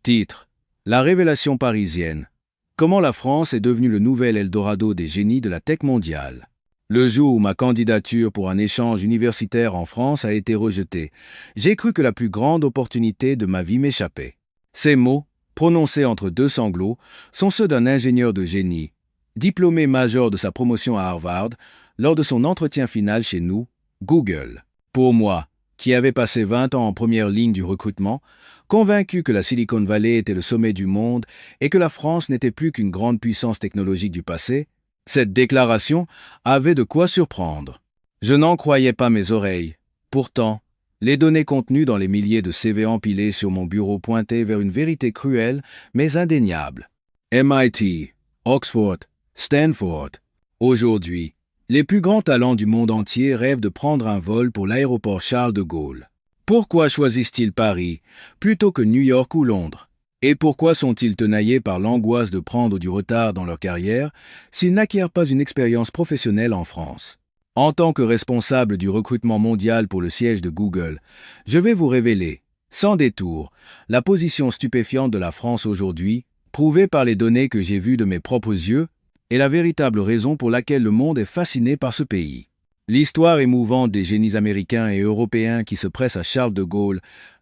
Titre: La révélation parisienne. Comment la France est devenue le nouvel Eldorado des génies de la tech mondiale. Le jour où ma candidature pour un échange universitaire en France a été rejetée, j'ai cru que la plus grande opportunité de ma vie m'échappait. Ces mots, prononcés entre deux sanglots, sont ceux d'un ingénieur de génie, diplômé major de sa promotion à Harvard, lors de son entretien final chez nous, Google. Pour moi, qui avait passé 20 ans en première ligne du recrutement, convaincu que la Silicon Valley était le sommet du monde et que la France n'était plus qu'une grande puissance technologique du passé, cette déclaration avait de quoi surprendre. Je n'en croyais pas mes oreilles. Pourtant, les données contenues dans les milliers de CV empilés sur mon bureau pointaient vers une vérité cruelle mais indéniable. MIT, Oxford, Stanford. Aujourd'hui, les plus grands talents du monde entier rêvent de prendre un vol pour l'aéroport Charles de Gaulle. Pourquoi choisissent-ils Paris plutôt que New York ou Londres? Et pourquoi sont-ils tenaillés par l'angoisse de prendre du retard dans leur carrière s'ils n'acquièrent pas une expérience professionnelle en France? En tant que responsable du recrutement mondial pour le siège de Google, je vais vous révéler, sans détour, la position stupéfiante de la France aujourd'hui, prouvée par les données que j'ai vues de mes propres yeux, et la véritable raison pour laquelle le monde est fasciné par ce pays. L'histoire émouvante des génies américains et européens qui se pressent à Charles de Gaulle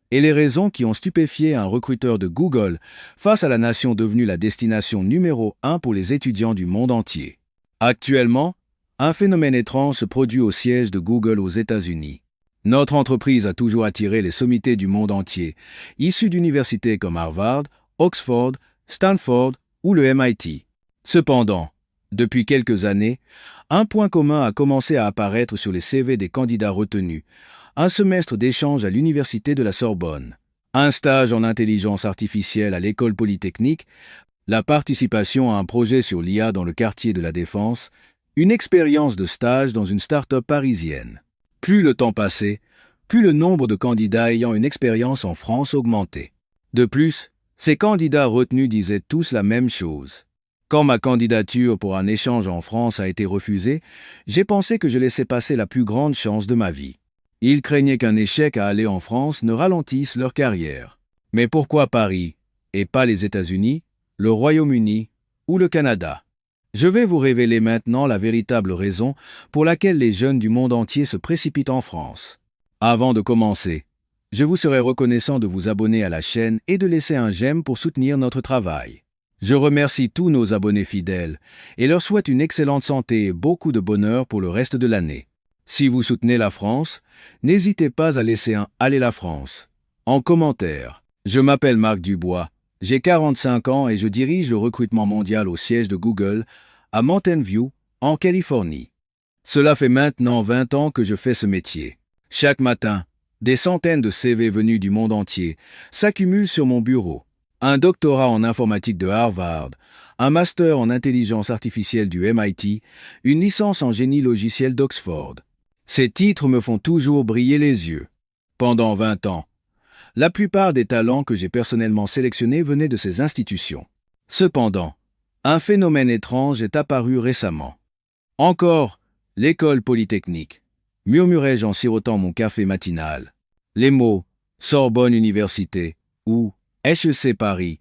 et les raisons qui ont stupéfié un recruteur de Google face à la nation devenue la destination numéro 1 pour les étudiants du monde entier. Actuellement, un phénomène étrange se produit au siège de Google aux États-Unis. Notre entreprise a toujours attiré les sommités du monde entier, issus d'universités comme Harvard, Oxford, Stanford ou le MIT. Cependant, depuis quelques années, un point commun a commencé à apparaître sur les CV des candidats retenus. Un semestre d'échange à l'université de la Sorbonne, un stage en intelligence artificielle à l'école polytechnique, la participation à un projet sur l'IA dans le quartier de la Défense, une expérience de stage dans une start-up parisienne. Plus le temps passait, plus le nombre de candidats ayant une expérience en France augmentait. De plus, ces candidats retenus disaient tous la même chose. Quand ma candidature pour un échange en France a été refusée, j'ai pensé que je laissais passer la plus grande chance de ma vie. Ils craignaient qu'un échec à aller en France ne ralentisse leur carrière. Mais pourquoi Paris, et pas les États-Unis, le Royaume-Uni ou le Canada? Je vais vous révéler maintenant la véritable raison pour laquelle les jeunes du monde entier se précipitent en France. Avant de commencer, je vous serais reconnaissant de vous abonner à la chaîne et de laisser un j'aime pour soutenir notre travail. Je remercie tous nos abonnés fidèles et leur souhaite une excellente santé et beaucoup de bonheur pour le reste de l'année. Si vous soutenez la France, n'hésitez pas à laisser un « Allez la France » en commentaire. Je m'appelle Marc Dubois, j'ai 45 ans et je dirige le recrutement mondial au siège de Google à Mountain View, en Californie. Cela fait maintenant 20 ans que je fais ce métier. Chaque matin, des centaines de CV venus du monde entier s'accumulent sur mon bureau. Un doctorat en informatique de Harvard, un master en intelligence artificielle du MIT, une licence en génie logiciel d'Oxford. Ces titres me font toujours briller les yeux. Pendant 20 ans, la plupart des talents que j'ai personnellement sélectionnés venaient de ces institutions. Cependant, un phénomène étrange est apparu récemment. Encore, l'école polytechnique, murmurai-je en sirotant mon café matinal. Les mots « Sorbonne Université » ou HEC Paris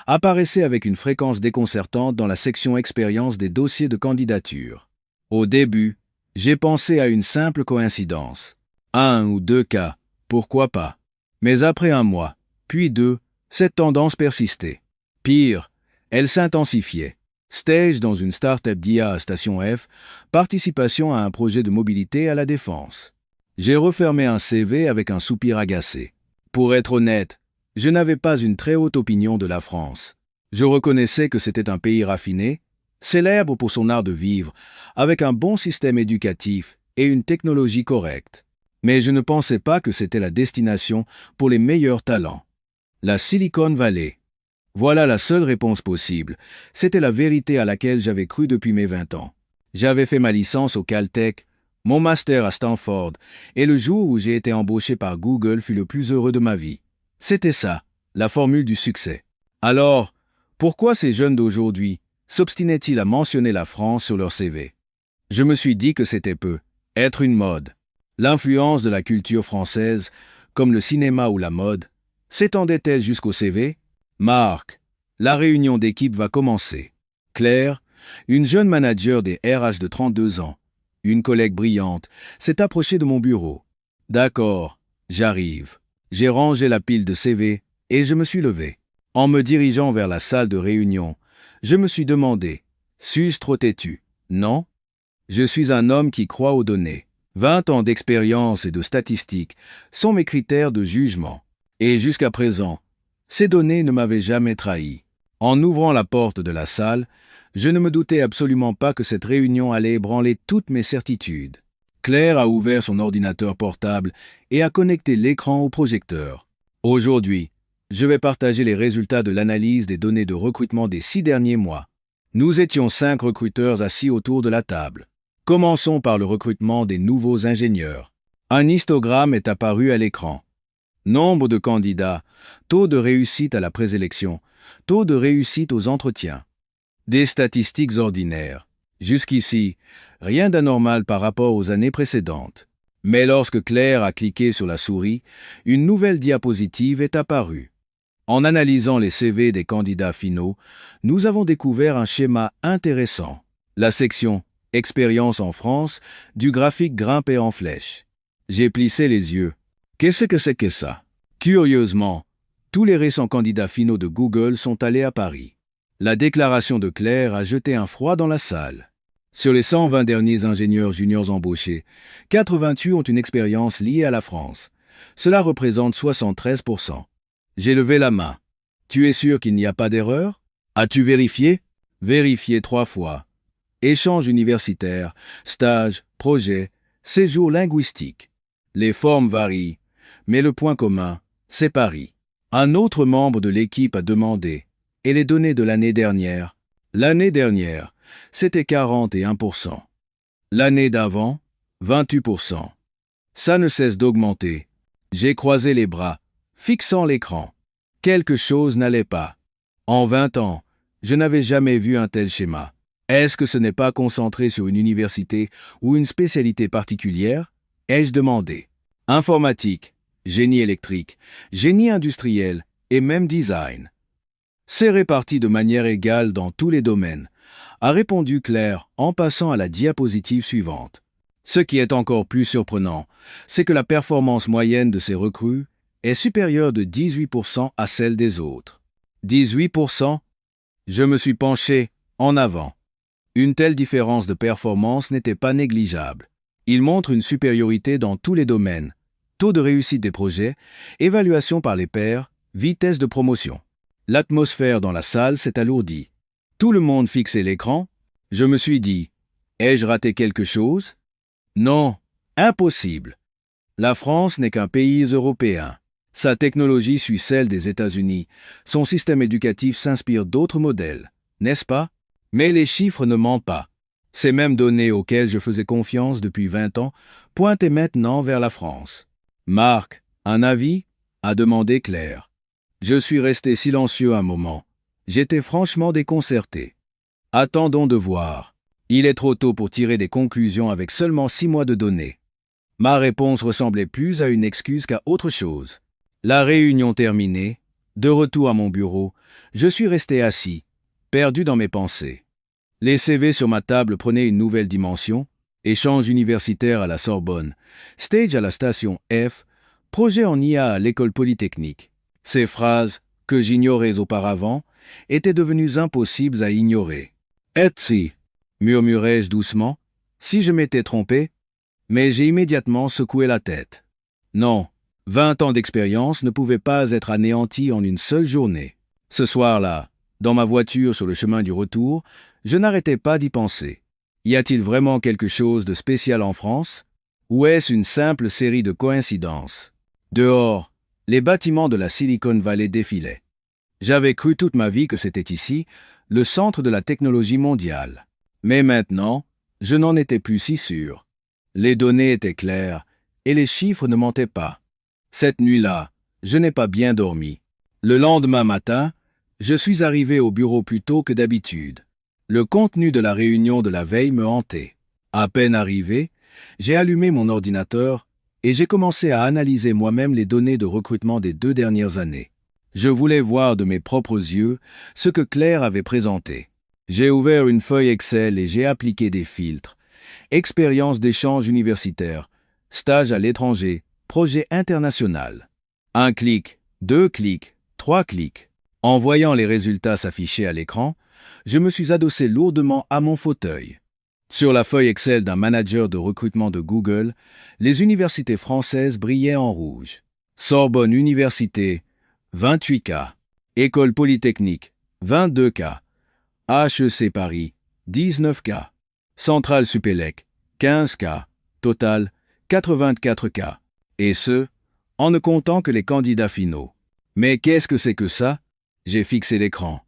apparaissaient avec une fréquence déconcertante dans la section expérience des dossiers de candidature. Au début, j'ai pensé à une simple coïncidence. 1 ou 2 cas, pourquoi pas. Mais après 1 mois, puis 2, cette tendance persistait. Pire, elle s'intensifiait. Stage dans une start-up d'IA à Station F, participation à un projet de mobilité à la Défense. J'ai refermé un CV avec un soupir agacé. Pour être honnête, je n'avais pas une très haute opinion de la France. Je reconnaissais que c'était un pays raffiné, célèbre pour son art de vivre, avec un bon système éducatif et une technologie correcte. Mais je ne pensais pas que c'était la destination pour les meilleurs talents. La Silicon Valley. Voilà la seule réponse possible. C'était la vérité à laquelle j'avais cru depuis mes 20 ans. J'avais fait ma licence au Caltech, mon master à Stanford, et le jour où j'ai été embauché par Google fut le plus heureux de ma vie. C'était ça, la formule du succès. Alors, pourquoi ces jeunes d'aujourd'hui s'obstinaient-ils à mentionner la France sur leur CV? Je me suis dit que c'était peu, être une mode. L'influence de la culture française, comme le cinéma ou la mode, s'étendait-elle jusqu'au CV? Marc, la réunion d'équipe va commencer. Claire, une jeune manager des RH de 32 ans, une collègue brillante, s'est approchée de mon bureau. D'accord, j'arrive. J'ai rangé la pile de CV et je me suis levé. En me dirigeant vers la salle de réunion, je me suis demandé, suis-je trop têtu? Non. Je suis un homme qui croit aux données. 20 ans d'expérience et de statistiques sont mes critères de jugement. Et jusqu'à présent, ces données ne m'avaient jamais trahi. En ouvrant la porte de la salle, je ne me doutais absolument pas que cette réunion allait ébranler toutes mes certitudes. Claire a ouvert son ordinateur portable et a connecté l'écran au projecteur. Aujourd'hui, je vais partager les résultats de l'analyse des données de recrutement des 6 derniers mois. Nous étions 5 recruteurs assis autour de la table. Commençons par le recrutement des nouveaux ingénieurs. Un histogramme est apparu à l'écran. Nombre de candidats, taux de réussite à la présélection, taux de réussite aux entretiens. Des statistiques ordinaires. Jusqu'ici, rien d'anormal par rapport aux années précédentes. Mais lorsque Claire a cliqué sur la souris, une nouvelle diapositive est apparue. En analysant les CV des candidats finaux, nous avons découvert un schéma intéressant. La section « Expérience en France » du graphique grimpait en flèche. J'ai plissé les yeux. Qu'est-ce que c'est que ça? Curieusement, tous les récents candidats finaux de Google sont allés à Paris. La déclaration de Claire a jeté un froid dans la salle. Sur les 120 derniers ingénieurs juniors embauchés, 88 ont une expérience liée à la France. Cela représente 73%. J'ai levé la main. Tu es sûr qu'il n'y a pas d'erreur? As-tu vérifié? Vérifié 3 fois. Échange universitaire, stage, projet, séjour linguistique. Les formes varient, mais le point commun, c'est Paris. Un autre membre de l'équipe a demandé. Et les données de l'année dernière? L'année dernière, c'était 41%. L'année d'avant, 28%. Ça ne cesse d'augmenter. J'ai croisé les bras, fixant l'écran. Quelque chose n'allait pas. En 20 ans, je n'avais jamais vu un tel schéma. Est-ce que ce n'est pas concentré sur une université ou une spécialité particulière? Ai-je demandé. Informatique, génie électrique, génie industriel et même design. C'est réparti de manière égale dans tous les domaines, a répondu Claire en passant à la diapositive suivante. Ce qui est encore plus surprenant, c'est que la performance moyenne de ces recrues est supérieure de 18% à celle des autres. 18%? Je me suis penché en avant. Une telle différence de performance n'était pas négligeable. Il montre une supériorité dans tous les domaines. Taux de réussite des projets, évaluation par les pairs, vitesse de promotion. L'atmosphère dans la salle s'est alourdie. Tout le monde fixait l'écran. Je me suis dit, ai-je raté quelque chose? Non, impossible. La France n'est qu'un pays européen. Sa technologie suit celle des États-Unis. Son système éducatif s'inspire d'autres modèles, n'est-ce pas? Mais les chiffres ne mentent pas. Ces mêmes données auxquelles je faisais confiance depuis 20 ans pointaient maintenant vers la France. Marc, un avis? A demandé Claire. Je suis resté silencieux un moment. J'étais franchement déconcerté. Attendons de voir. Il est trop tôt pour tirer des conclusions avec seulement 6 mois de données. Ma réponse ressemblait plus à une excuse qu'à autre chose. La réunion terminée, de retour à mon bureau, je suis resté assis, perdu dans mes pensées. Les CV sur ma table prenaient une nouvelle dimension. Échange universitaire à la Sorbonne, stage à la station F, projet en IA à l'école polytechnique. Ces phrases, que j'ignorais auparavant, étaient devenues impossibles à ignorer. « Etsy » murmurai-je doucement, si je m'étais trompé, mais j'ai immédiatement secoué la tête. Non, 20 ans d'expérience ne pouvaient pas être anéantis en une seule journée. Ce soir-là, dans ma voiture sur le chemin du retour, je n'arrêtais pas d'y penser. Y a-t-il vraiment quelque chose de spécial en France? Ou est-ce une simple série de coïncidences? Dehors, les bâtiments de la Silicon Valley défilaient. J'avais cru toute ma vie que c'était ici, le centre de la technologie mondiale. Mais maintenant, je n'en étais plus si sûr. Les données étaient claires, et les chiffres ne mentaient pas. Cette nuit-là, je n'ai pas bien dormi. Le lendemain matin, je suis arrivé au bureau plus tôt que d'habitude. Le contenu de la réunion de la veille me hantait. À peine arrivé, j'ai allumé mon ordinateur et j'ai commencé à analyser moi-même les données de recrutement des 2 dernières années. Je voulais voir de mes propres yeux ce que Claire avait présenté. J'ai ouvert une feuille Excel et j'ai appliqué des filtres. Expérience d'échange universitaire, stage à l'étranger, projet international. Un clic, deux clics, trois clics. En voyant les résultats s'afficher à l'écran, je me suis adossé lourdement à mon fauteuil. Sur la feuille Excel d'un manager de recrutement de Google, les universités françaises brillaient en rouge. Sorbonne Université, 28 cas. École Polytechnique, 22 cas. HEC Paris, 19 cas. Centrale Supélec, 15 cas. Total, 84 cas. Et ce, en ne comptant que les candidats finaux. Mais qu'est-ce que c'est que ça? J'ai fixé l'écran.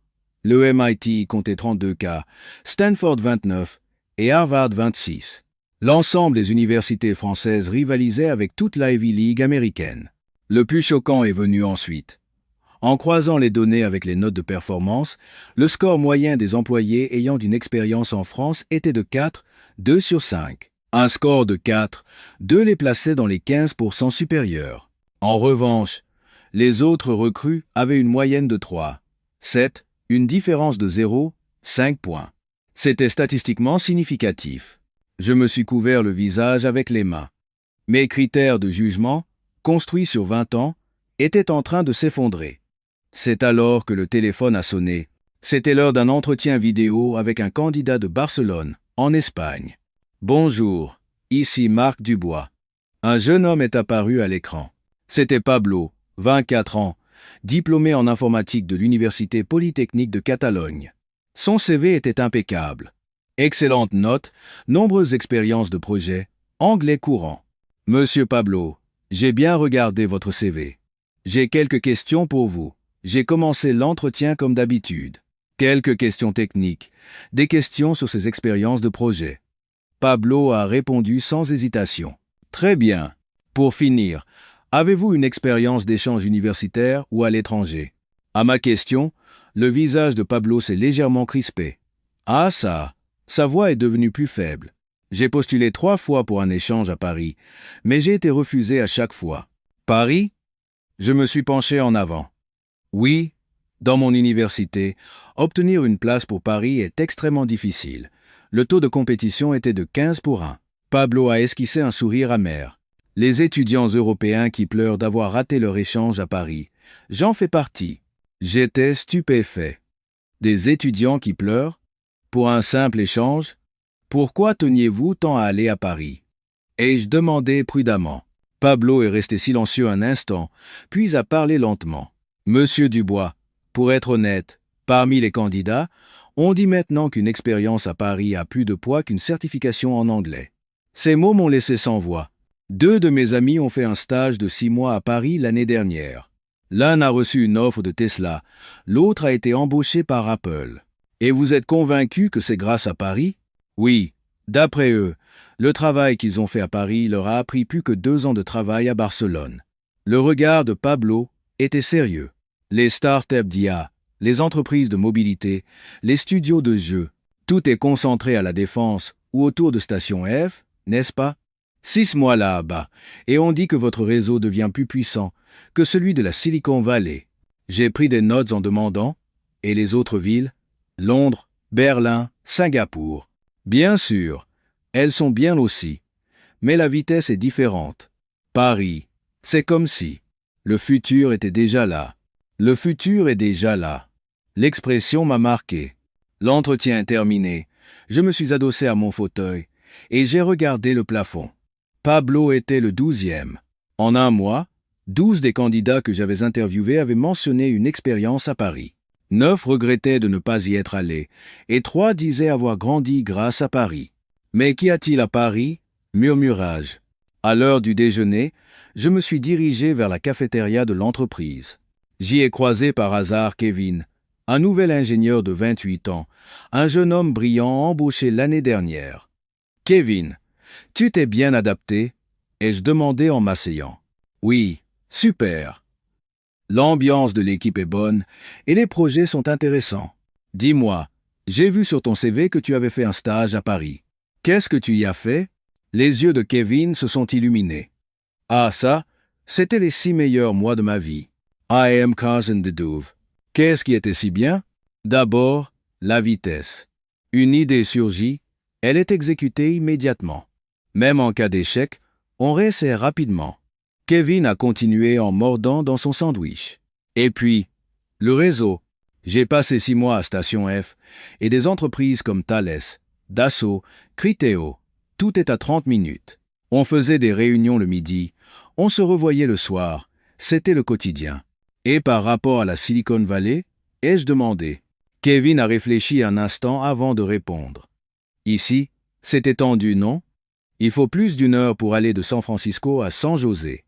Le MIT comptait 32 cas, Stanford 29 et Harvard 26. L'ensemble des universités françaises rivalisaient avec toute la Ivy League américaine. Le plus choquant est venu ensuite. En croisant les données avec les notes de performance, le score moyen des employés ayant une expérience en France était de 4, 2 sur 5. Un score de 4, 2 les plaçait dans les 15% supérieurs. En revanche, les autres recrues avaient une moyenne de 3, 7, une différence de 0, 5 points. C'était statistiquement significatif. Je me suis couvert le visage avec les mains. Mes critères de jugement, construits sur 20 ans, étaient en train de s'effondrer. C'est alors que le téléphone a sonné. C'était l'heure d'un entretien vidéo avec un candidat de Barcelone, en Espagne. Bonjour, ici Marc Dubois. Un jeune homme est apparu à l'écran. C'était Pablo, 24 ans, diplômé en informatique de l'Université Polytechnique de Catalogne. Son CV était impeccable. Excellentes notes, nombreuses expériences de projet, anglais courant. Monsieur Pablo, j'ai bien regardé votre CV. J'ai quelques questions pour vous. J'ai commencé l'entretien comme d'habitude. Quelques questions techniques, des questions sur ses expériences de projet. Pablo a répondu sans hésitation. Très bien. Pour finir, avez-vous une expérience d'échange universitaire ou à l'étranger? À ma question, le visage de Pablo s'est légèrement crispé. Ah ça, sa voix est devenue plus faible. J'ai postulé 3 fois pour un échange à Paris, mais j'ai été refusé à chaque fois. Paris? Je me suis penché en avant. Oui, dans mon université, obtenir une place pour Paris est extrêmement difficile. Le taux de compétition était de 15 pour 1. Pablo a esquissé un sourire amer. Les étudiants européens qui pleurent d'avoir raté leur échange à Paris. J'en fais partie. J'étais stupéfait. Des étudiants qui pleurent? Pour un simple échange? Pourquoi teniez-vous tant à aller à Paris? Ai-je demandé prudemment. Pablo est resté silencieux un instant, puis a parlé lentement. Monsieur Dubois, pour être honnête, parmi les candidats, on dit maintenant qu'une expérience à Paris a plus de poids qu'une certification en anglais. Ces mots m'ont laissé sans voix. 2 de mes amis ont fait un stage de 6 mois à Paris l'année dernière. L'un a reçu une offre de Tesla, l'autre a été embauché par Apple. Et vous êtes convaincu que c'est grâce à Paris? Oui, d'après eux, le travail qu'ils ont fait à Paris leur a appris plus que 2 ans de travail à Barcelone. Le regard de Pablo était sérieux. Les startups d'IA, les entreprises de mobilité, les studios de jeux, tout est concentré à la Défense ou autour de Station F, n'est-ce pas? 6 mois là-bas, et on dit que votre réseau devient plus puissant que celui de la Silicon Valley. J'ai pris des notes en demandant, et les autres villes? Londres, Berlin, Singapour. Bien sûr, elles sont bien aussi, mais la vitesse est différente. Paris, c'est comme si le futur était déjà là. Le futur est déjà là. L'expression m'a marqué. L'entretien terminé, je me suis adossé à mon fauteuil et j'ai regardé le plafond. Pablo était le 12e. En un mois, 12 des candidats que j'avais interviewés avaient mentionné une expérience à Paris. 9 regrettaient de ne pas y être allés et 3 disaient avoir grandi grâce à Paris. Mais qu'y a-t-il à Paris? Murmurai-je. À l'heure du déjeuner, je me suis dirigé vers la cafétéria de l'entreprise. J'y ai croisé par hasard Kevin, un nouvel ingénieur de 28 ans, un jeune homme brillant embauché l'année dernière. « Kevin, tu t'es bien adapté ?» ai-je demandé en m'asseyant. « Oui, super. L'ambiance de l'équipe est bonne et les projets sont intéressants. Dis-moi, j'ai vu sur ton CV que tu avais fait un stage à Paris. Qu'est-ce que tu y as fait ?» Les yeux de Kevin se sont illuminés. « Ah ça, c'était les 6 meilleurs mois de ma vie. I am Cousin de Douve. Qu'est-ce qui était si bien? D'abord, la vitesse. Une idée surgit, elle est exécutée immédiatement. Même en cas d'échec, on réessaie rapidement. Kevin a continué en mordant dans son sandwich. Et puis, le réseau. J'ai passé 6 mois à Station F, et des entreprises comme Thales, Dassault, Criteo, tout est à 30 minutes. On faisait des réunions le midi, on se revoyait le soir, c'était le quotidien. Et par rapport à la Silicon Valley, ai-je demandé. Kevin a réfléchi un instant avant de répondre. Ici, c'est étendu, non? Il faut plus d'une heure pour aller de San Francisco à San José.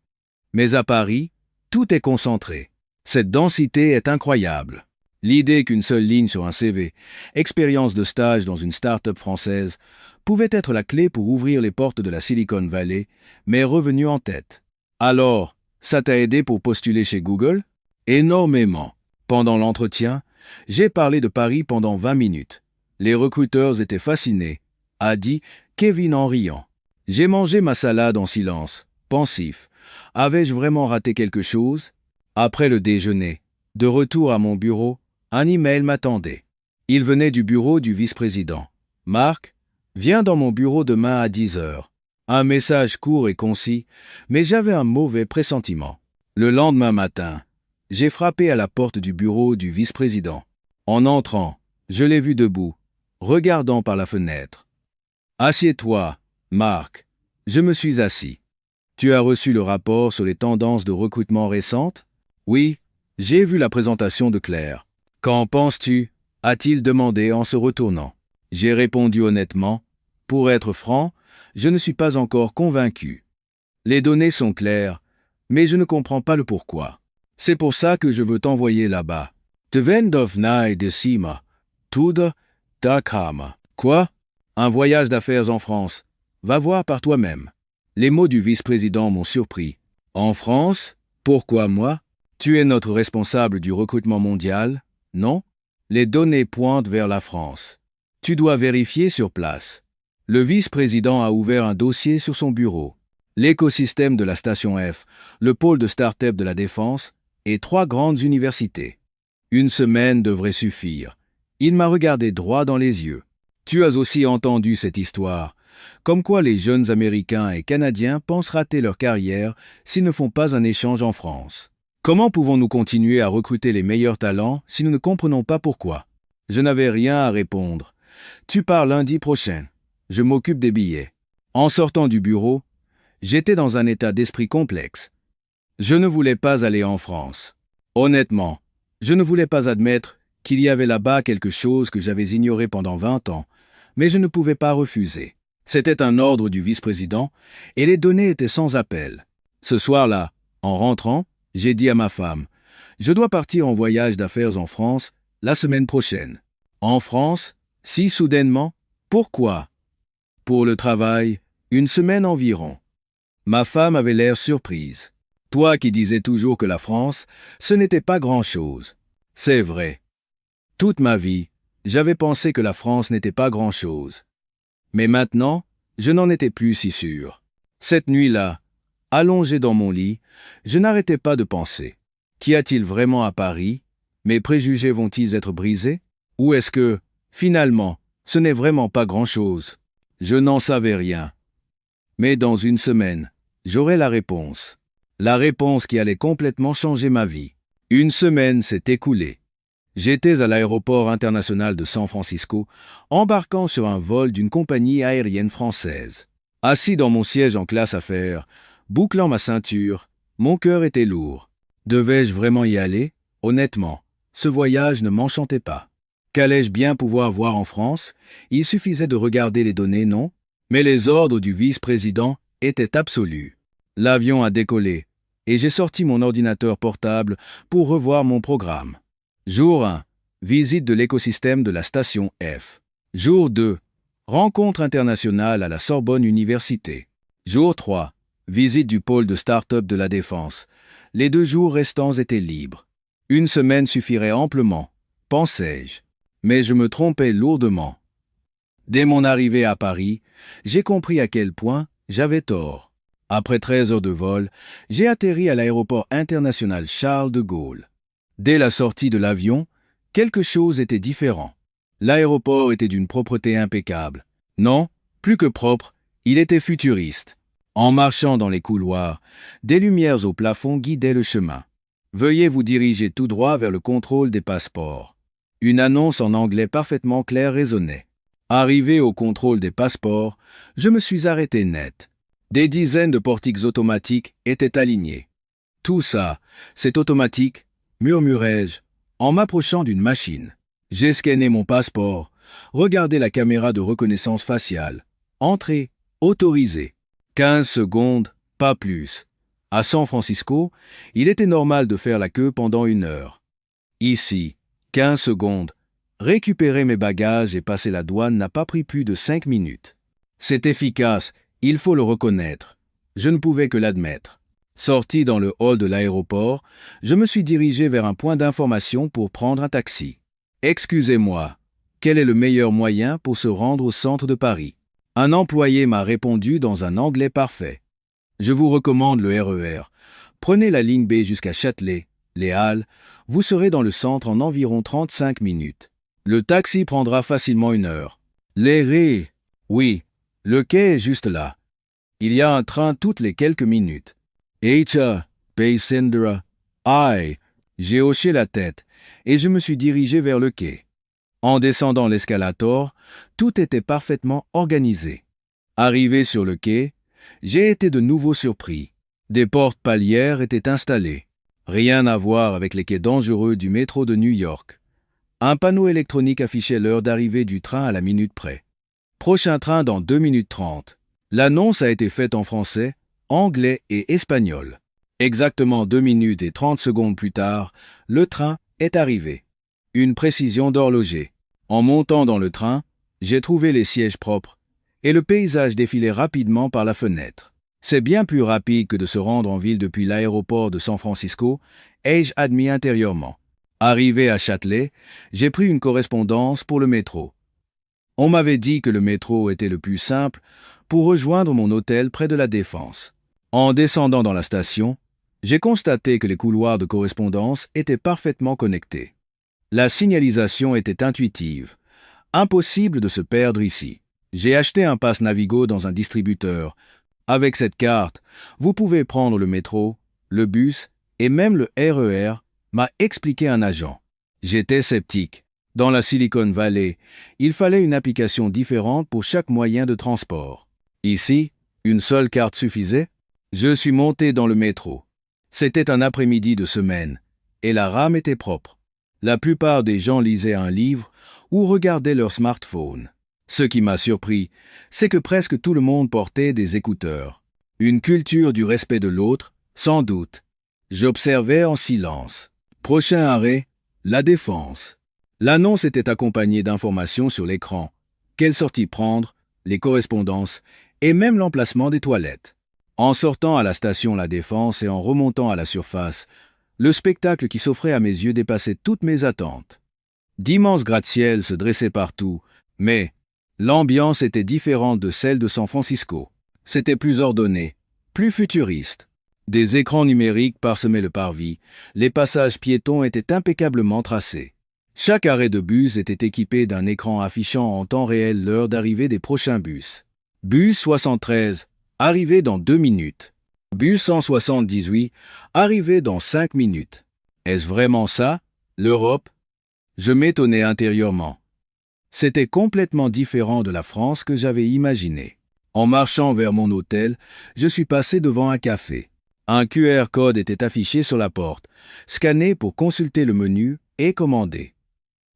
Mais à Paris, tout est concentré. Cette densité est incroyable. L'idée qu'une seule ligne sur un CV, expérience de stage dans une start-up française, pouvait être la clé pour ouvrir les portes de la Silicon Valley, m'est revenue en tête. Alors, ça t'a aidé pour postuler chez Google? Énormément. Pendant l'entretien, j'ai parlé de Paris pendant 20 minutes. Les recruteurs étaient fascinés, a dit Kevin en riant. J'ai mangé ma salade en silence, pensif. Avais-je vraiment raté quelque chose? Après le déjeuner, de retour à mon bureau, un email m'attendait. Il venait du bureau du vice-président. Marc, viens dans mon bureau demain à 10 heures. Un message court et concis, mais j'avais un mauvais pressentiment. Le lendemain matin, j'ai frappé à la porte du bureau du vice-président. En entrant, je l'ai vu debout, regardant par la fenêtre. « Assieds-toi, Marc. » Je me suis assis. « Tu as reçu le rapport sur les tendances de recrutement récentes? » « Oui, j'ai vu la présentation de Claire. »« Qu'en penses-tu » a-t-il demandé en se retournant. J'ai répondu honnêtement. « Pour être franc, je ne suis pas encore convaincu. Les données sont claires, mais je ne comprends pas le pourquoi. C'est pour ça que je veux t'envoyer là-bas. Te vendof naï de Sima. Tude Takama. Quoi? Un voyage d'affaires en France. Va voir par toi-même. Les mots du vice-président m'ont surpris. En France? Pourquoi moi? Tu es notre responsable du recrutement mondial, non? Les données pointent vers la France. Tu dois vérifier sur place. Le vice-président a ouvert un dossier sur son bureau. L'écosystème de la Station F, le pôle de start-up de la Défense et 3 grandes universités. Une semaine devrait suffire. Il m'a regardé droit dans les yeux. Tu as aussi entendu cette histoire, comme quoi les jeunes Américains et Canadiens pensent rater leur carrière s'ils ne font pas un échange en France. Comment pouvons-nous continuer à recruter les meilleurs talents si nous ne comprenons pas pourquoi? Je n'avais rien à répondre. Tu pars lundi prochain. Je m'occupe des billets. En sortant du bureau, j'étais dans un état d'esprit complexe. Je ne voulais pas aller en France. Honnêtement, je ne voulais pas admettre qu'il y avait là-bas quelque chose que j'avais ignoré pendant 20 ans, mais je ne pouvais pas refuser. C'était un ordre du vice-président et les données étaient sans appel. Ce soir-là, en rentrant, j'ai dit à ma femme, « Je dois partir en voyage d'affaires en France la semaine prochaine. » En France? Si soudainement? Pourquoi? Pour le travail, 1 semaine environ. Ma femme avait l'air surprise. Toi qui disais toujours que la France, ce n'était pas grand-chose. C'est vrai. Toute ma vie, j'avais pensé que la France n'était pas grand-chose. Mais maintenant, je n'en étais plus si sûr. Cette nuit-là, allongé dans mon lit, je n'arrêtais pas de penser. Qu'y a-t-il vraiment à Paris? Mes préjugés vont-ils être brisés? Ou est-ce que, finalement, ce n'est vraiment pas grand-chose? Je n'en savais rien. Mais dans 1 semaine, j'aurai la réponse. La réponse qui allait complètement changer ma vie. 1 semaine s'est écoulée. J'étais à l'aéroport international de San Francisco, embarquant sur un vol d'une compagnie aérienne française. Assis dans mon siège en classe affaires, bouclant ma ceinture, mon cœur était lourd. Devais-je vraiment y aller? Honnêtement, ce voyage ne m'enchantait pas. Qu'allais-je bien pouvoir voir en France? Il suffisait de regarder les données, non? Mais les ordres du vice-président étaient absolus. L'avion a décollé, et j'ai sorti mon ordinateur portable pour revoir mon programme. Jour 1. Visite de l'écosystème de la Station F. Jour 2. Rencontre internationale à la Sorbonne Université. Jour 3. Visite du pôle de start-up de la Défense. Les 2 jours restants étaient libres. 1 semaine suffirait amplement, pensais-je. Mais je me trompais lourdement. Dès mon arrivée à Paris, j'ai compris à quel point j'avais tort. Après 13 heures de vol, j'ai atterri à l'aéroport international Charles de Gaulle. Dès la sortie de l'avion, quelque chose était différent. L'aéroport était d'une propreté impeccable. Non, plus que propre, il était futuriste. En marchant dans les couloirs, des lumières au plafond guidaient le chemin. Veuillez vous diriger tout droit vers le contrôle des passeports. Une annonce en anglais parfaitement claire résonnait. Arrivé au contrôle des passeports, je me suis arrêté net. Des dizaines de portiques automatiques étaient alignés. Tout ça, c'est automatique, murmurai-je, en m'approchant d'une machine. J'ai scanné mon passeport, regardé la caméra de reconnaissance faciale. Entrée, autorisée. 15 secondes, pas plus. À San Francisco, il était normal de faire la queue pendant 1 heure. Ici, 15 secondes. Récupérer mes bagages et passer la douane n'a pas pris plus de 5 minutes. C'est efficace, il faut le reconnaître. Je ne pouvais que l'admettre. Sorti dans le hall de l'aéroport, je me suis dirigé vers un point d'information pour prendre un taxi. Excusez-moi, quel est le meilleur moyen pour se rendre au centre de Paris? Un employé m'a répondu dans un anglais parfait. Je vous recommande le RER. Prenez la ligne B jusqu'à Châtelet, les Halles. Vous serez dans le centre en environ 35 minutes. Le taxi prendra facilement 1 heure. Les raies. Oui, le quai est juste là. Il y a un train toutes les quelques minutes. Echa, Paysendra. Aïe. J'ai hoché la tête et je me suis dirigé vers le quai. En descendant l'escalator, tout était parfaitement organisé. Arrivé sur le quai, j'ai été de nouveau surpris. Des portes palières étaient installées. Rien à voir avec les quais dangereux du métro de New York. Un panneau électronique affichait l'heure d'arrivée du train à la minute près. Prochain train dans 2 minutes 30. L'annonce a été faite en français, anglais et espagnol. Exactement 2 minutes et 30 secondes plus tard, le train est arrivé. Une précision d'horloger. En montant dans le train, j'ai trouvé les sièges propres et le paysage défilait rapidement par la fenêtre. C'est bien plus rapide que de se rendre en ville depuis l'aéroport de San Francisco, ai-je admis intérieurement. Arrivé à Châtelet, j'ai pris une correspondance pour le métro. On m'avait dit que le métro était le plus simple pour rejoindre mon hôtel près de la Défense. En descendant dans la station, j'ai constaté que les couloirs de correspondance étaient parfaitement connectés. La signalisation était intuitive. Impossible de se perdre ici. J'ai acheté un pass Navigo dans un distributeur. Avec cette carte, vous pouvez prendre le métro, le bus et même le RER, m'a expliqué un agent. J'étais sceptique. Dans la Silicon Valley, il fallait une application différente pour chaque moyen de transport. Ici, une seule carte suffisait. Je suis monté dans le métro. C'était un après-midi de semaine, et la rame était propre. La plupart des gens lisaient un livre ou regardaient leur smartphone. Ce qui m'a surpris, c'est que presque tout le monde portait des écouteurs. Une culture du respect de l'autre, sans doute. J'observais en silence. Prochain arrêt, la Défense. L'annonce était accompagnée d'informations sur l'écran. Quelle sortie prendre, les correspondances et même l'emplacement des toilettes. En sortant à la station La Défense et en remontant à la surface, le spectacle qui s'offrait à mes yeux dépassait toutes mes attentes. D'immenses gratte-ciel se dressaient partout, mais l'ambiance était différente de celle de San Francisco. C'était plus ordonné, plus futuriste. Des écrans numériques parsemaient le parvis, les passages piétons étaient impeccablement tracés. Chaque arrêt de bus était équipé d'un écran affichant en temps réel l'heure d'arrivée des prochains bus. Bus 73, arrivé dans 2 minutes. Bus 178, arrivé dans 5 minutes. Est-ce vraiment ça, l'Europe? Je m'étonnais intérieurement. C'était complètement différent de la France que j'avais imaginée. En marchant vers mon hôtel, je suis passé devant un café. Un QR code était affiché sur la porte, scanné pour consulter le menu et commander.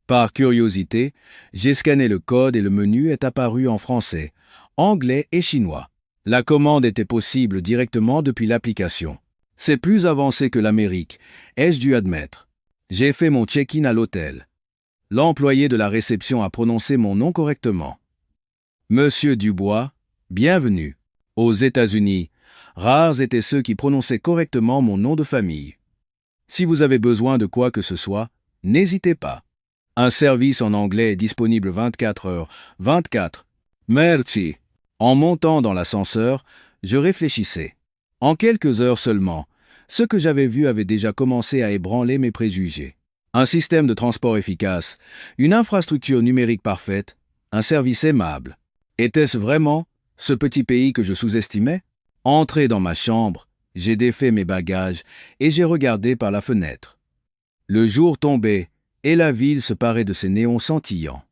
Par curiosité, j'ai scanné le code et le menu est apparu en français, anglais et chinois. La commande était possible directement depuis l'application. C'est plus avancé que l'Amérique, ai-je dû admettre. J'ai fait mon check-in à l'hôtel. L'employé de la réception a prononcé mon nom correctement. Monsieur Dubois, bienvenue. Aux États-Unis, rares étaient ceux qui prononçaient correctement mon nom de famille. Si vous avez besoin de quoi que ce soit, n'hésitez pas. Un service en anglais est disponible 24 heures, 24. Merci. En montant dans l'ascenseur, je réfléchissais. En quelques heures seulement, ce que j'avais vu avait déjà commencé à ébranler mes préjugés. Un système de transport efficace, une infrastructure numérique parfaite, un service aimable. Était-ce vraiment ce petit pays que je sous-estimais? Entré dans ma chambre, j'ai défait mes bagages et j'ai regardé par la fenêtre. Le jour tombait et la ville se parait de ses néons scintillants.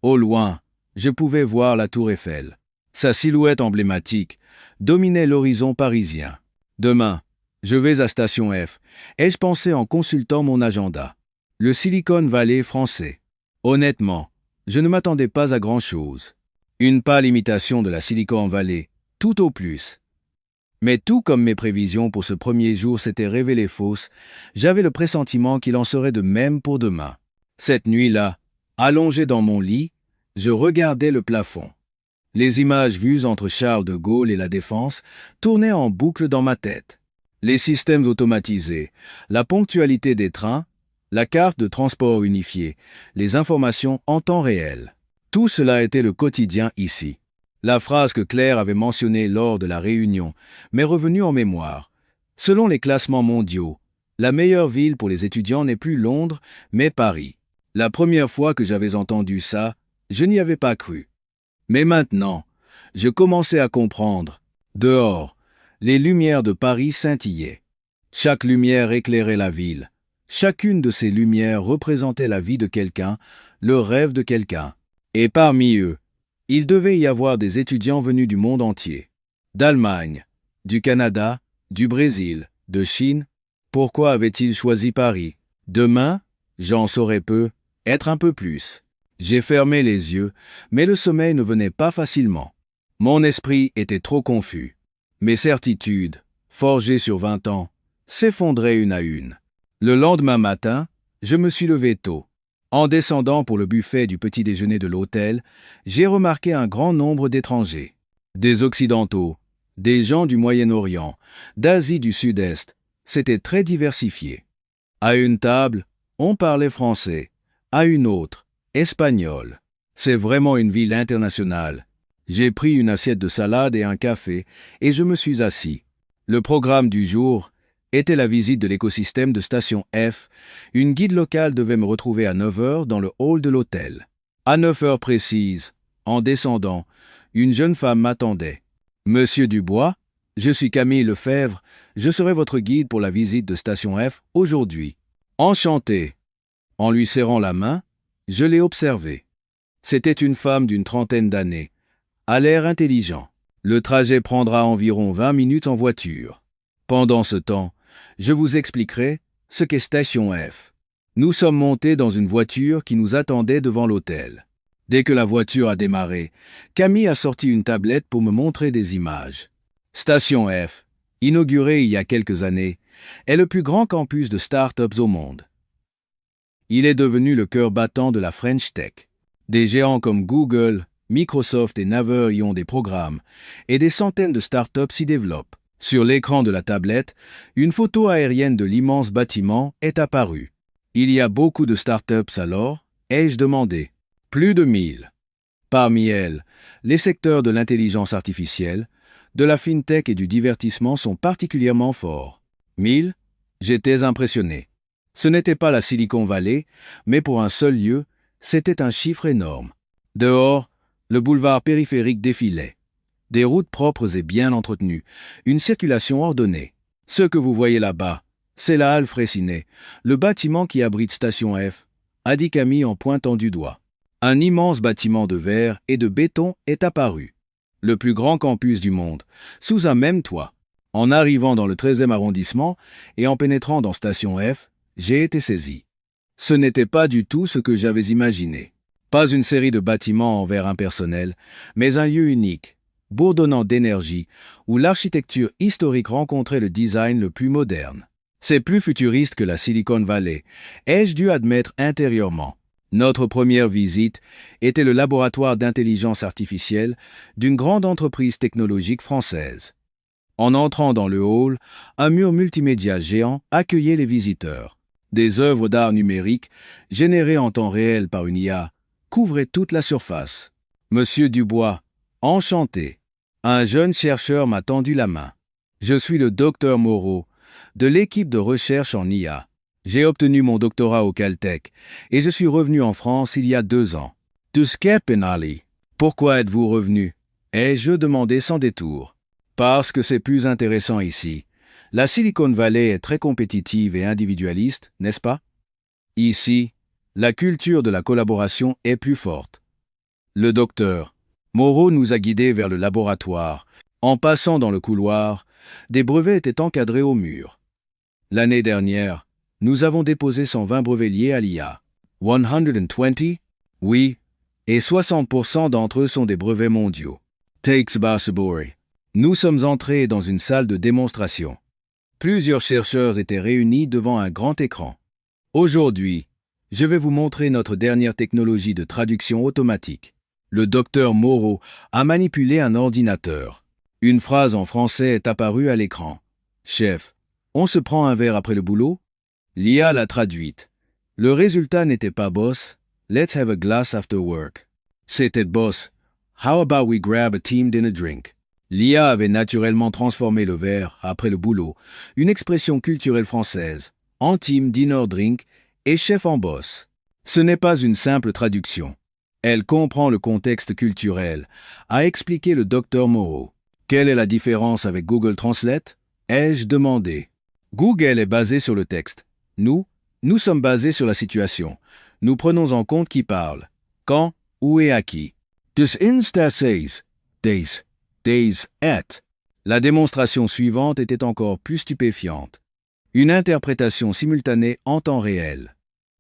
Au loin, je pouvais voir la tour Eiffel. Sa silhouette emblématique dominait l'horizon parisien. Demain, je vais à Station F, ai-je pensé en consultant mon agenda. Le Silicon Valley français. Honnêtement, je ne m'attendais pas à grand-chose. Une pâle imitation de la Silicon Valley, tout au plus. Mais tout comme mes prévisions pour ce premier jour s'étaient révélées fausses, j'avais le pressentiment qu'il en serait de même pour demain. Cette nuit-là, allongé dans mon lit, je regardais le plafond. Les images vues entre Charles de Gaulle et la Défense tournaient en boucle dans ma tête. Les systèmes automatisés, la ponctualité des trains, la carte de transport unifiée, les informations en temps réel. Tout cela était le quotidien ici. La phrase que Claire avait mentionnée lors de la réunion m'est revenue en mémoire. Selon les classements mondiaux, la meilleure ville pour les étudiants n'est plus Londres, mais Paris. La première fois que j'avais entendu ça, je n'y avais pas cru. Mais maintenant, je commençais à comprendre. Dehors, les lumières de Paris scintillaient. Chaque lumière éclairait la ville. Chacune de ces lumières représentait la vie de quelqu'un, le rêve de quelqu'un. Et parmi eux, il devait y avoir des étudiants venus du monde entier. D'Allemagne, du Canada, du Brésil, de Chine. Pourquoi avait-il choisi Paris? Demain, j'en saurais peu, être un peu plus. J'ai fermé les yeux, mais le sommeil ne venait pas facilement. Mon esprit était trop confus. Mes certitudes, forgées sur 20 ans, s'effondraient une à une. Le lendemain matin, je me suis levé tôt. En descendant pour le buffet du petit déjeuner de l'hôtel, j'ai remarqué un grand nombre d'étrangers. Des Occidentaux, des gens du Moyen-Orient, d'Asie du Sud-Est. C'était très diversifié. À une table, on parlait français. À une autre, espagnol. C'est vraiment une ville internationale. J'ai pris une assiette de salade et un café et je me suis assis. Le programme du jour était la visite de l'écosystème de Station F. Une guide locale devait me retrouver à 9 heures dans le hall de l'hôtel. À 9 heures précises, en descendant, une jeune femme m'attendait. « Monsieur Dubois, je suis Camille Lefebvre, je serai votre guide pour la visite de Station F aujourd'hui. Enchanté. » En lui serrant la main, je l'ai observée. C'était une femme d'une trentaine d'années, à l'air intelligent. Le trajet prendra environ 20 minutes en voiture. Pendant ce temps, je vous expliquerai ce qu'est Station F. Nous sommes montés dans une voiture qui nous attendait devant l'hôtel. Dès que la voiture a démarré, Camille a sorti une tablette pour me montrer des images. Station F, inauguré il y a quelques années, est le plus grand campus de start-ups au monde. Il est devenu le cœur battant de la French Tech. Des géants comme Google, Microsoft et Naver y ont des programmes, et des centaines de start-ups s'y développent. Sur l'écran de la tablette, une photo aérienne de l'immense bâtiment est apparue. Il y a beaucoup de start-ups alors, ai-je demandé. Plus de 1000. Parmi elles, les secteurs de l'intelligence artificielle, de la fintech et du divertissement sont particulièrement forts. 1000? J'étais impressionné. Ce n'était pas la Silicon Valley, mais pour un seul lieu, c'était un chiffre énorme. Dehors, le boulevard périphérique défilait. Des routes propres et bien entretenues, une circulation ordonnée. Ce que vous voyez là-bas, c'est la halle Fraissinet, le bâtiment qui abrite Station F, a dit Camille en pointant du doigt. Un immense bâtiment de verre et de béton est apparu. Le plus grand campus du monde, sous un même toit. En arrivant dans le 13e arrondissement et en pénétrant dans Station F, j'ai été saisi. Ce n'était pas du tout ce que j'avais imaginé. Pas une série de bâtiments en verre impersonnel, mais un lieu unique, bourdonnant d'énergie, où l'architecture historique rencontrait le design le plus moderne. C'est plus futuriste que la Silicon Valley, ai-je dû admettre intérieurement. Notre première visite était le laboratoire d'intelligence artificielle d'une grande entreprise technologique française. En entrant dans le hall, un mur multimédia géant accueillait les visiteurs. Des œuvres d'art numérique, générées en temps réel par une IA, couvraient toute la surface. Monsieur Dubois, enchanté. Un jeune chercheur m'a tendu la main. Je suis le docteur Moreau, de l'équipe de recherche en IA. J'ai obtenu mon doctorat au Caltech et je suis revenu en France il y a 2 ans. Ali. Pourquoi êtes-vous revenu? Ai-je demandé sans détour. Parce que c'est plus intéressant ici. La Silicon Valley est très compétitive et individualiste, n'est-ce pas? Ici, la culture de la collaboration est plus forte. Le docteur Moreau nous a guidés vers le laboratoire. En passant dans le couloir, des brevets étaient encadrés au mur. L'année dernière, nous avons déposé 120 brevets liés à l'IA. 120? Oui, et 60% d'entre eux sont des brevets mondiaux. Takes Basabori. Nous sommes entrés dans une salle de démonstration. Plusieurs chercheurs étaient réunis devant un grand écran. Aujourd'hui, je vais vous montrer notre dernière technologie de traduction automatique. Le docteur Moreau a manipulé un ordinateur. Une phrase en français est apparue à l'écran. Chef, on se prend un verre après le boulot? L'IA l'a traduite. Le résultat n'était pas boss, let's have a glass after work. C'était boss, how about we grab a team dinner drink? L'IA avait naturellement transformé le verre après le boulot, une expression culturelle française, en team dinner drink et chef en boss. Ce n'est pas une simple traduction. Elle comprend le contexte culturel, a expliqué le docteur Moreau. Quelle est la différence avec Google Translate? Ai-je demandé. Google est basé sur le texte. Nous sommes basés sur la situation. Nous prenons en compte qui parle, quand, où et à qui. This Insta says, days, at. La démonstration suivante était encore plus stupéfiante. Une interprétation simultanée en temps réel.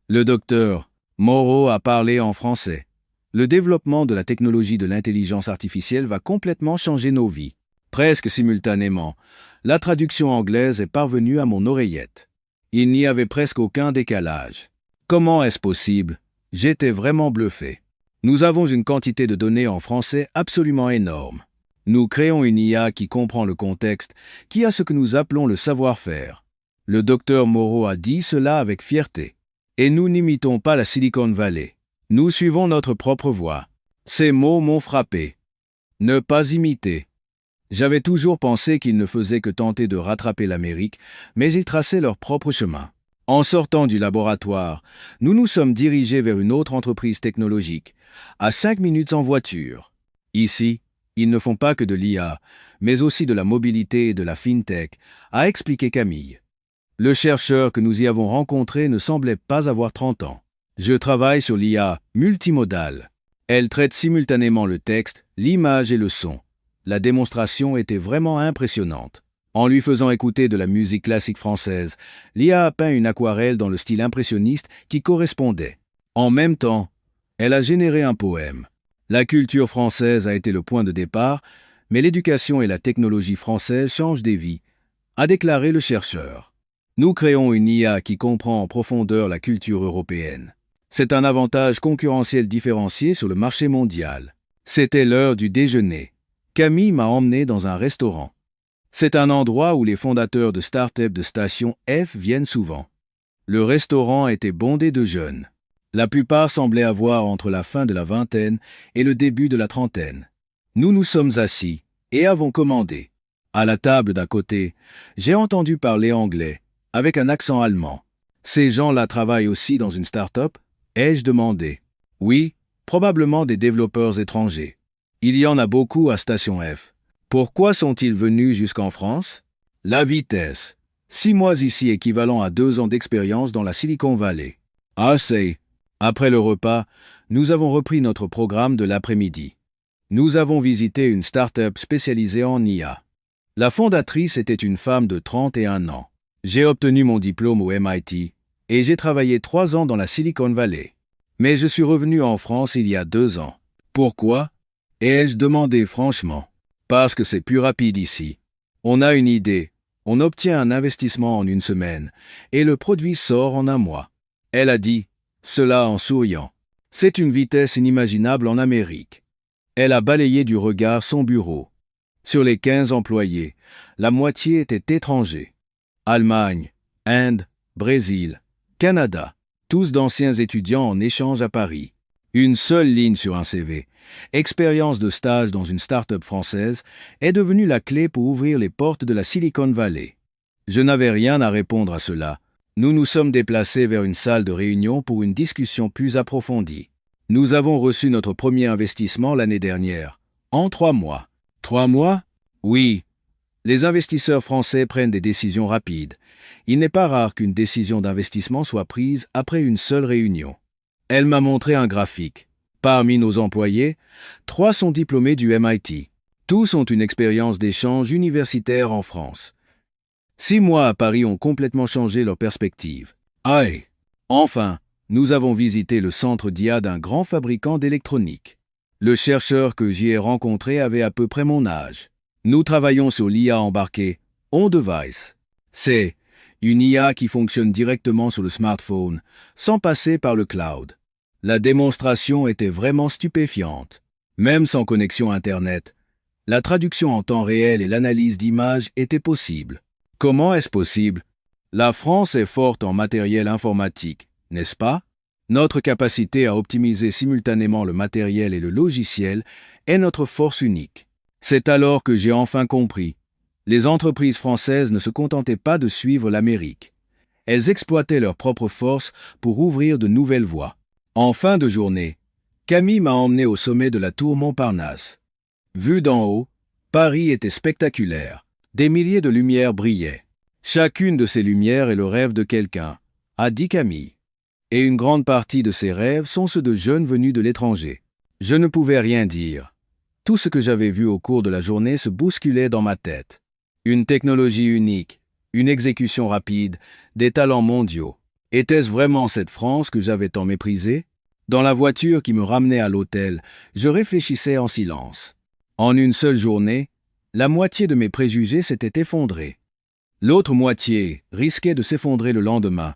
Le docteur Moreau a parlé en français. Le développement de la technologie de l'intelligence artificielle va complètement changer nos vies. Presque simultanément, la traduction anglaise est parvenue à mon oreillette. Il n'y avait presque aucun décalage. Comment est-ce possible? J'étais vraiment bluffé. Nous avons une quantité de données en français absolument énorme. Nous créons une IA qui comprend le contexte, qui a ce que nous appelons le savoir-faire. Le docteur Moreau a dit cela avec fierté. Et nous n'imitons pas la Silicon Valley. Nous suivons notre propre voie. Ces mots m'ont frappé. Ne pas imiter. J'avais toujours pensé qu'ils ne faisaient que tenter de rattraper l'Amérique, mais ils traçaient leur propre chemin. En sortant du laboratoire, nous nous sommes dirigés vers une autre entreprise technologique, à 5 minutes en voiture. Ici, ils ne font pas que de l'IA, mais aussi de la mobilité et de la fintech, a expliqué Camille. Le chercheur que nous y avons rencontré ne semblait pas avoir 30 ans. Je travaille sur l'IA multimodale. Elle traite simultanément le texte, l'image et le son. La démonstration était vraiment impressionnante. En lui faisant écouter de la musique classique française, l'IA a peint une aquarelle dans le style impressionniste qui correspondait. En même temps, elle a généré un poème. La culture française a été le point de départ, mais l'éducation et la technologie française changent des vies, a déclaré le chercheur. Nous créons une IA qui comprend en profondeur la culture européenne. C'est un avantage concurrentiel différencié sur le marché mondial. C'était l'heure du déjeuner. Camille m'a emmené dans un restaurant. C'est un endroit où les fondateurs de start-up de station F viennent souvent. Le restaurant était bondé de jeunes. La plupart semblaient avoir entre la fin de la vingtaine et le début de la trentaine. Nous nous sommes assis et avons commandé. À la table d'à côté, j'ai entendu parler anglais, avec un accent allemand. Ces gens-là travaillent aussi dans une start-up? Ai-je demandé. Oui, probablement des développeurs étrangers. Il y en a beaucoup à Station F. Pourquoi sont-ils venus jusqu'en France? La vitesse. 6 mois ici équivalent à 2 ans d'expérience dans la Silicon Valley. Assez. Après le repas, nous avons repris notre programme de l'après-midi. Nous avons visité une start-up spécialisée en IA. La fondatrice était une femme de 31 ans. J'ai obtenu mon diplôme au MIT et j'ai travaillé 3 ans dans la Silicon Valley. Mais je suis revenu en France il y a 2 ans. Pourquoi? Ai-je demandé franchement. Parce que c'est plus rapide ici. On a une idée, on obtient un investissement en 1 semaine, et le produit sort en 1 mois. Elle a dit, cela en souriant. C'est une vitesse inimaginable en Amérique. Elle a balayé du regard son bureau. Sur les 15 employés, la moitié étaient étrangers. Allemagne, Inde, Brésil, Canada, tous d'anciens étudiants en échange à Paris. Une seule ligne sur un CV, expérience de stage dans une start-up française, est devenue la clé pour ouvrir les portes de la Silicon Valley. Je n'avais rien à répondre à cela. Nous nous sommes déplacés vers une salle de réunion pour une discussion plus approfondie. Nous avons reçu notre premier investissement l'année dernière, en 3 mois. 3 mois? Oui. Les investisseurs français prennent des décisions rapides. Il n'est pas rare qu'une décision d'investissement soit prise après une seule réunion. Elle m'a montré un graphique. Parmi nos employés, 3 sont diplômés du MIT. Tous ont une expérience d'échange universitaire en France. 6 mois à Paris ont complètement changé leur perspective. Aïe! Enfin, nous avons visité le centre d'IA d'un grand fabricant d'électronique. Le chercheur que j'y ai rencontré avait à peu près mon âge. Nous travaillons sur l'IA embarquée, on-device. C'est une IA qui fonctionne directement sur le smartphone, sans passer par le cloud. La démonstration était vraiment stupéfiante. Même sans connexion Internet, la traduction en temps réel et l'analyse d'images étaient possibles. Comment est-ce possible? La France est forte en matériel informatique, n'est-ce pas? Notre capacité à optimiser simultanément le matériel et le logiciel est notre force unique. C'est alors que j'ai enfin compris. Les entreprises françaises ne se contentaient pas de suivre l'Amérique. Elles exploitaient leurs propres forces pour ouvrir de nouvelles voies. En fin de journée, Camille m'a emmené au sommet de la tour Montparnasse. Vu d'en haut, Paris était spectaculaire. Des milliers de lumières brillaient. Chacune de ces lumières est le rêve de quelqu'un, a dit Camille. Et une grande partie de ces rêves sont ceux de jeunes venus de l'étranger. Je ne pouvais rien dire. Tout ce que j'avais vu au cours de la journée se bousculait dans ma tête. Une technologie unique, une exécution rapide, des talents mondiaux. Était-ce vraiment cette France que j'avais tant méprisée? Dans la voiture qui me ramenait à l'hôtel, je réfléchissais en silence. En une seule journée, la moitié de mes préjugés s'était effondrée. L'autre moitié risquait de s'effondrer le lendemain,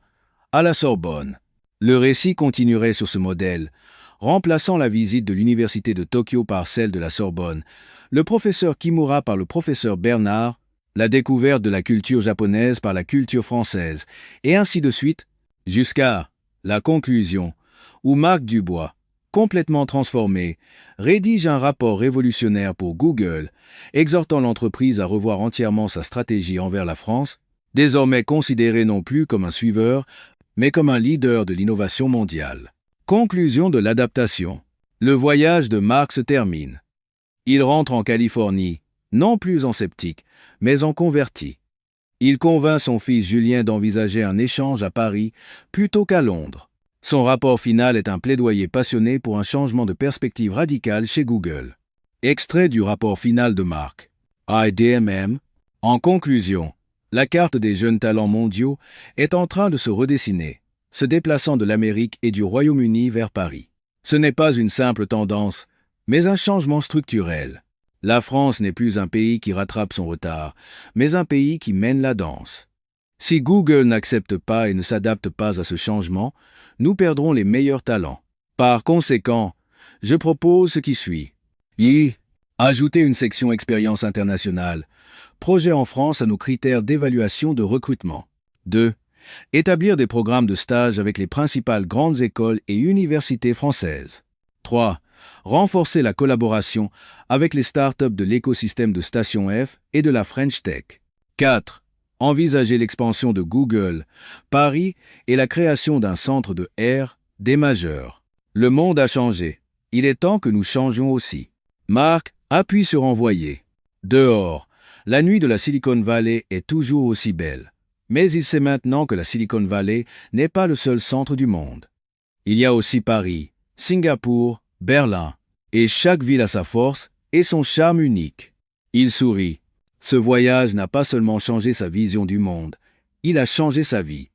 à la Sorbonne. Le récit continuerait sur ce modèle, remplaçant la visite de l'université de Tokyo par celle de la Sorbonne, le professeur Kimura par le professeur Bernard, la découverte de la culture japonaise par la culture française, et ainsi de suite, jusqu'à la conclusion, où Marc Dubois, complètement transformé, rédige un rapport révolutionnaire pour Google, exhortant l'entreprise à revoir entièrement sa stratégie envers la France, désormais considérée non plus comme un suiveur, mais comme un leader de l'innovation mondiale. Conclusion de l'adaptation. Le voyage de Marc se termine. Il rentre en Californie, non plus en sceptique, mais en converti. Il convainc son fils Julien d'envisager un échange à Paris plutôt qu'à Londres. Son rapport final est un plaidoyer passionné pour un changement de perspective radical chez Google. Extrait du rapport final de Marc. IDMM. En conclusion, la carte des jeunes talents mondiaux est en train de se redessiner, se déplaçant de l'Amérique et du Royaume-Uni vers Paris. Ce n'est pas une simple tendance, mais un changement structurel. La France n'est plus un pays qui rattrape son retard, mais un pays qui mène la danse. Si Google n'accepte pas et ne s'adapte pas à ce changement, nous perdrons les meilleurs talents. Par conséquent, je propose ce qui suit. Ajouter une section expérience internationale. Projet en France à nos critères d'évaluation de recrutement. 2. Établir des programmes de stage avec les principales grandes écoles et universités françaises. 3. Renforcer la collaboration avec les startups de l'écosystème de Station F et de la French Tech. 4. Envisager l'expansion de Google, Paris et la création d'un centre de R, des majeurs. Le monde a changé. Il est temps que nous changions aussi. Marc appuie sur envoyer. Dehors, la nuit de la Silicon Valley est toujours aussi belle. Mais il sait maintenant que la Silicon Valley n'est pas le seul centre du monde. Il y a aussi Paris, Singapour, Berlin. Et chaque ville a sa force et son charme unique. Il sourit. Ce voyage n'a pas seulement changé sa vision du monde, il a changé sa vie.